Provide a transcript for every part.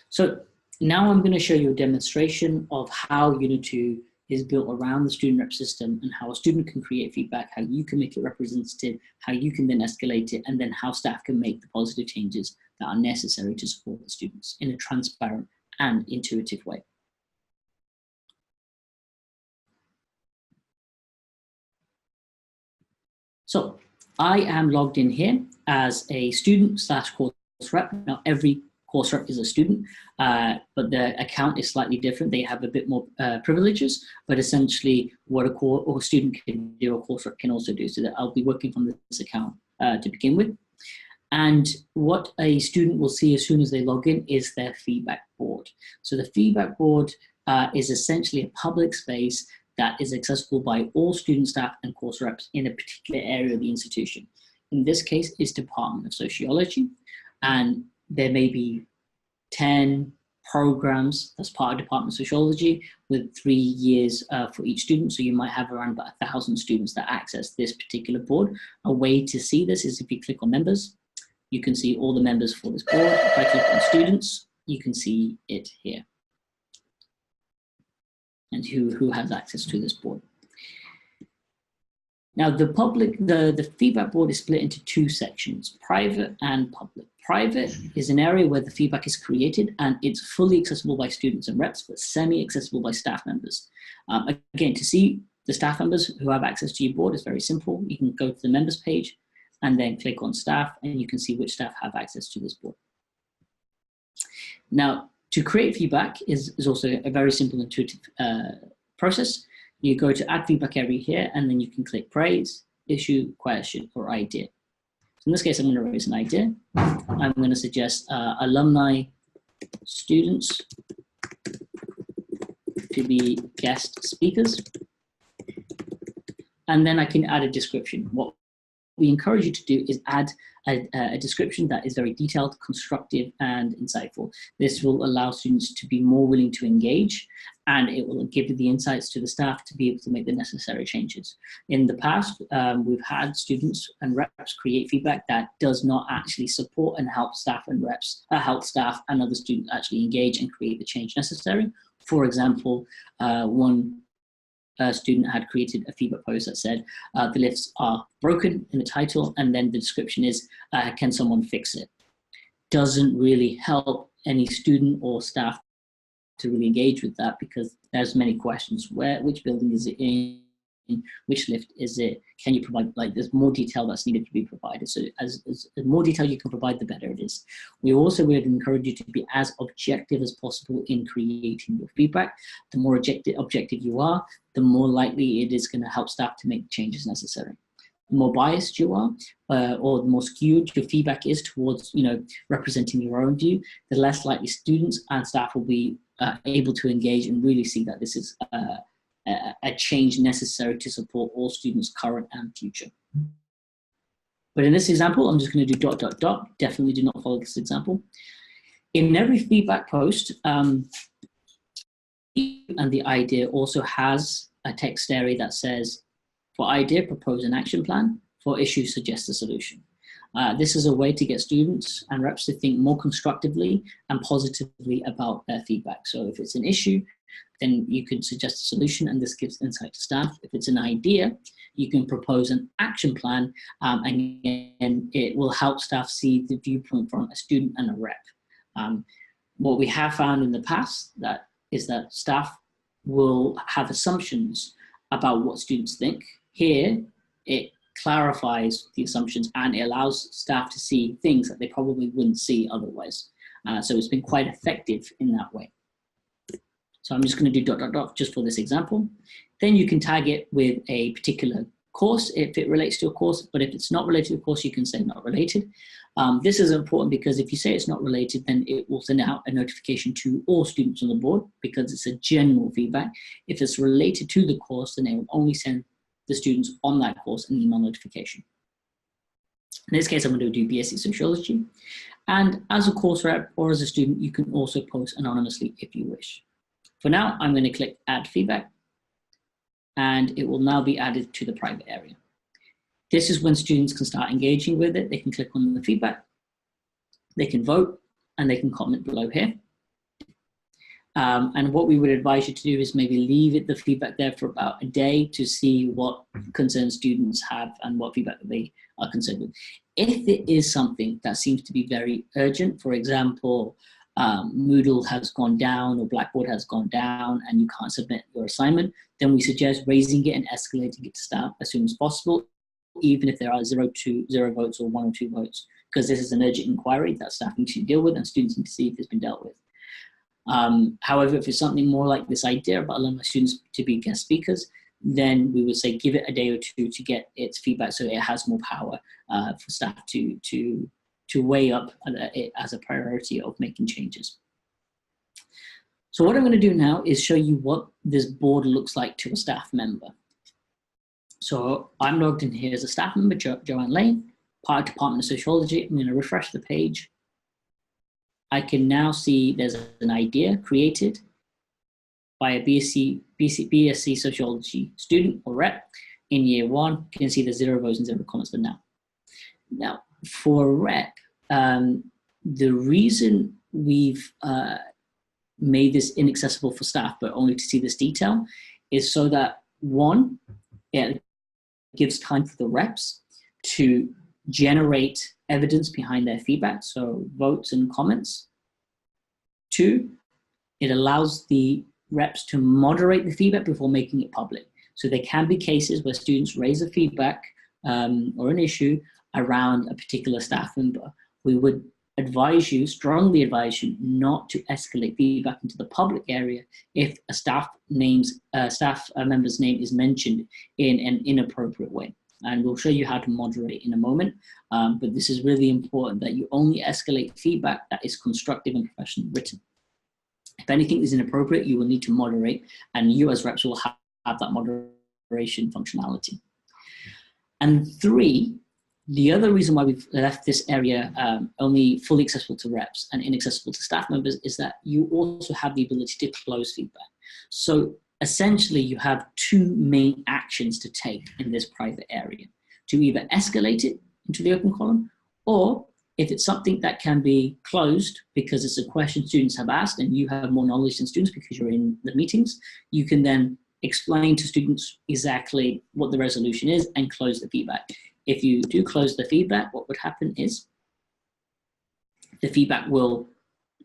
So now I'm going to show you a demonstration of how Unit 2 is built around the student rep system and how a student can create feedback, how you can make it representative, how you can then escalate it, and then how staff can make the positive changes that are necessary to support the students in a transparent and intuitive way. So I am logged in here as a student / course rep. Now every course rep is a student, but the account is slightly different. They have a bit more privileges, but essentially what a student can do, a course rep can also do. So that I'll be working from this account to begin with. And what a student will see as soon as they log in is their feedback board. So the feedback board is essentially a public space that is accessible by all student, staff, and course reps in a particular area of the institution. In this case, it's Department of Sociology, and there may be 10 programs as part of Department of Sociology with 3 years for each student. So you might have around about 1,000 students that access this particular board. A way to see this is if you click on members, you can see all the members for this board. If I click on students, you can see it here. And who has access to this board. Now the feedback board is split into 2 sections, private and public. Private is an area where the feedback is created and it's fully accessible by students and reps, but semi-accessible by staff members. Again, to see the staff members who have access to your board is very simple. You can go to the members page and then click on staff and you can see which staff have access to this board. Now, to create feedback is also a very simple, intuitive process. You go to add feedback area here, and then you can click praise, issue, question, or idea. So in this case, I'm going to raise an idea. I'm going to suggest alumni students to be guest speakers. And then I can add a description. What we encourage you to do is add a description that is very detailed, constructive, and insightful. This will allow students to be more willing to engage, and it will give the insights to the staff to be able to make the necessary changes. In the past, we've had students and reps create feedback that does not actually support and help staff and reps, help staff and other students actually engage and create the change necessary. For example, one student had created a feedback post that said, the lifts are broken in the title, and then the description is, can someone fix it? Doesn't really help any student or staff to really engage with that because there's many questions. Which building is it in? Which lift is it? Can you provide, like, there's more detail that's needed to be provided. So as more detail you can provide, the better it is. We also would encourage you to be as objective as possible in creating your feedback. The more objective you are, the more likely it is going to help staff to make changes necessary. The more biased you are, or the more skewed your feedback is towards, representing your own view, the less likely students and staff will be able to engage and really see that this is a change necessary to support all students, current and future. But in this example, I'm just going to do ... Definitely do not follow this example. In every feedback post, and the idea also has a text area that says, for idea, propose an action plan. For issue, suggest a solution. This is a way to get students and reps to think more constructively and positively about their feedback. So if it's an issue, then you can suggest a solution, and this gives insight to staff. If it's an idea, you can propose an action plan, and it will help staff see the viewpoint from a student and a rep. What we have found in the past is that staff will have assumptions about what students think. Here, it clarifies the assumptions and it allows staff to see things that they probably wouldn't see otherwise. So it's been quite effective in that way. So I'm just going to do ... just for this example. Then you can tag it with a particular course if it relates to a course, but if it's not related to a course, you can say not related. This is important because if you say it's not related, then it will send out a notification to all students on the board because it's a general feedback. If it's related to the course, then it will only send the students on that course an email notification. In this case, I'm going to do BSc Sociology. And as a course rep or as a student, you can also post anonymously if you wish. For now, I'm going to click Add Feedback, and it will now be added to the private area. This is when students can start engaging with it. They can click on the feedback, they can vote, and they can comment below here. And what we would advise you to do is maybe leave the feedback there for about a day to see what concerns students have and what feedback they are concerned with. If it is something that seems to be very urgent, for example, Moodle has gone down or Blackboard has gone down and you can't submit your assignment, then we suggest raising it and escalating it to staff as soon as possible, even if there are 0 votes or 1 or 2 votes, because this is an urgent inquiry that staff need to deal with and students need to see if it's been dealt with. However, if it's something more like this idea about allowing students to be guest speakers, then we would say give it a day or 2 to get its feedback so it has more power for staff to weigh up it as a priority of making changes. So what I'm going to do now is show you what this board looks like to a staff member. So I'm logged in here as a staff member, Joanne Lane, part of Department of Sociology. I'm going to refresh the page. I can now see there's an idea created by a BSc Sociology student or rep in year 1. You can see there's 0 votes and 0 comments for now. Now, for a rep, the reason we've made this inaccessible for staff, but only to see this detail, is so that 1, it gives time for the reps to generate evidence behind their feedback, so votes and comments. 2, it allows the reps to moderate the feedback before making it public. So there can be cases where students raise a feedback or an issue around a particular staff member. We would strongly advise you not to escalate feedback into the public area if a staff member's name is mentioned in an inappropriate way. And we'll show you how to moderate in a moment. But this is really important that you only escalate feedback that is constructive and professionally written. If anything is inappropriate, you will need to moderate, and you as reps will have that moderation functionality. And 3, the other reason why we've left this area only fully accessible to reps and inaccessible to staff members is that you also have the ability to close feedback. So essentially, you have 2 main actions to take in this private area: to either escalate it into the open column, or if it's something that can be closed because it's a question students have asked and you have more knowledge than students because you're in the meetings, you can then explain to students exactly what the resolution is and close the feedback. If you do close the feedback, what would happen is the feedback will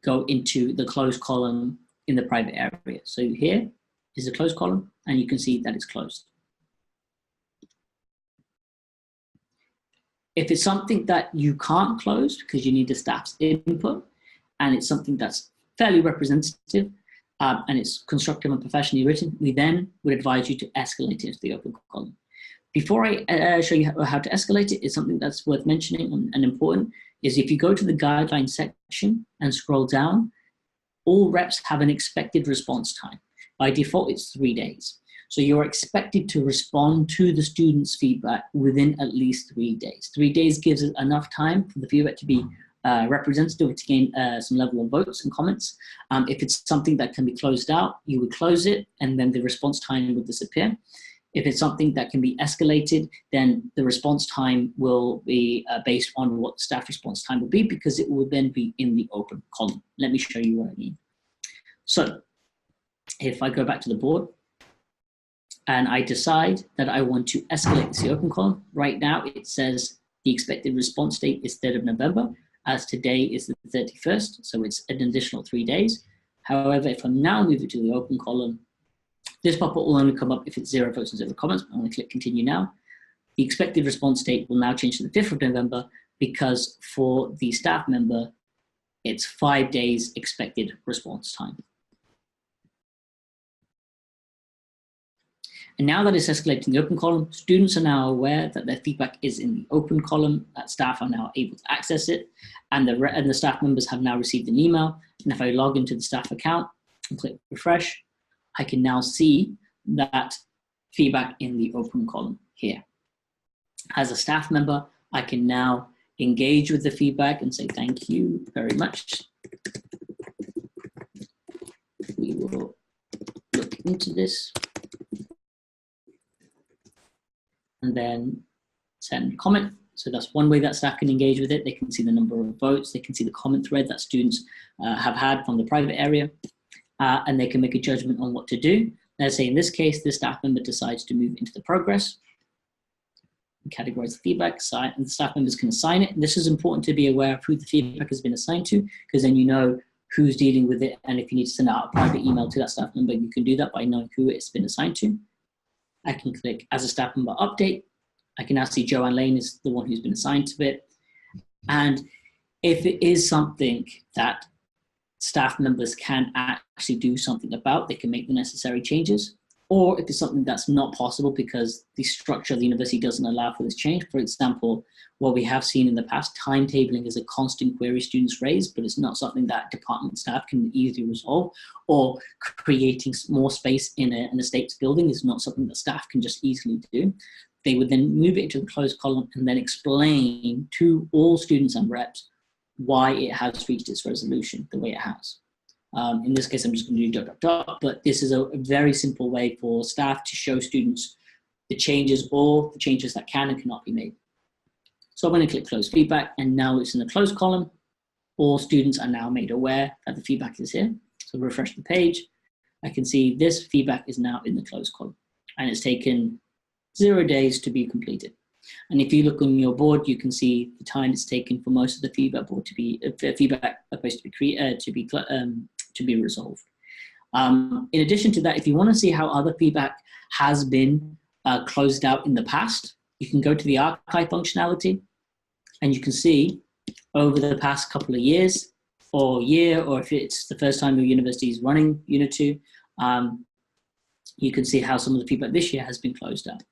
go into the closed column in the private area. So here is the closed column, and you can see that it's closed. If it's something that you can't close because you need the staff's input, and it's something that's fairly representative, and it's constructive and professionally written, we then would advise you to escalate it into the open column. Before I show you how to escalate it, is something that's worth mentioning and important, is if you go to the guidelines section and scroll down, all reps have an expected response time. By default, it's 3 days. So you're expected to respond to the student's feedback within at least 3 days. 3 days gives it enough time for the feedback to be representative, to gain some level of votes and comments. If it's something that can be closed out, you would close it and then the response time would disappear. If it's something that can be escalated, then the response time will be based on what staff response time will be, because it will then be in the open column. Let me show you what I mean. So if I go back to the board and I decide that I want to escalate this to the open column, right now it says the expected response date is 3rd of November, as today is the 31st, so it's an additional 3 days. However, if I now move it to the open column, this pop-up will only come up if it's 0 votes and 0 comments. I'm going to click continue now. The expected response date will now change to the 5th of November because for the staff member, it's 5 days expected response time. And now that it's escalating the open column, students are now aware that their feedback is in the open column, that staff are now able to access it, and the staff members have now received an email. And if I log into the staff account and click refresh, I can now see that feedback in the open column here. As a staff member, I can now engage with the feedback and say, thank you very much. We will look into this. And then send comment. So that's one way that staff can engage with it. They can see the number of votes. They can see the comment thread that students have had from the private area. and they can make a judgment on what to do. Let's say in this case, the staff member decides to move into the progress, categorize the feedback, and the staff members can assign it. And this is important to be aware of who the feedback has been assigned to, because then you know who's dealing with it. And if you need to send out a private email to that staff member, you can do that by knowing who it's been assigned to. I can click as a staff member update. I can now see Joanne Lane is the one who's been assigned to it. And if it is something that staff members can actually do something about, they can make the necessary changes. Or if it's something that's not possible because the structure of the university doesn't allow for this change. For example, what we have seen in the past, timetabling is a constant query students raise, but it's not something that department staff can easily resolve. Or creating more space in an estates building is not something that staff can just easily do. They would then move it into the closed column and then explain to all students and reps why it has reached its resolution the way it has. In this case, I'm just going to do ... but this is a very simple way for staff to show students the changes or the changes that can and cannot be made. So I'm going to click close feedback, and now it's in the closed column. All students are now made aware that the feedback is here. So refresh the page. I can see this feedback is now in the closed column, and it's taken 0 days to be completed. And if you look on your board, you can see the time it's taken for most of the feedback board to be to be resolved. In addition to that, if you want to see how other feedback has been closed out in the past, you can go to the archive functionality, and you can see over the past couple of years or year, or if it's the first time your university is running Unit 2, you can see how some of the feedback this year has been closed out.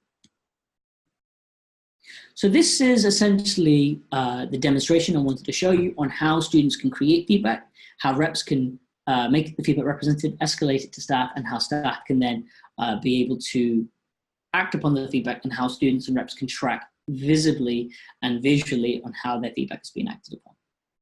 So this is essentially the demonstration I wanted to show you on how students can create feedback, how reps can make the feedback representative, escalate it to staff, and how staff can then be able to act upon the feedback, and how students and reps can track visibly and visually on how their feedback is being acted upon.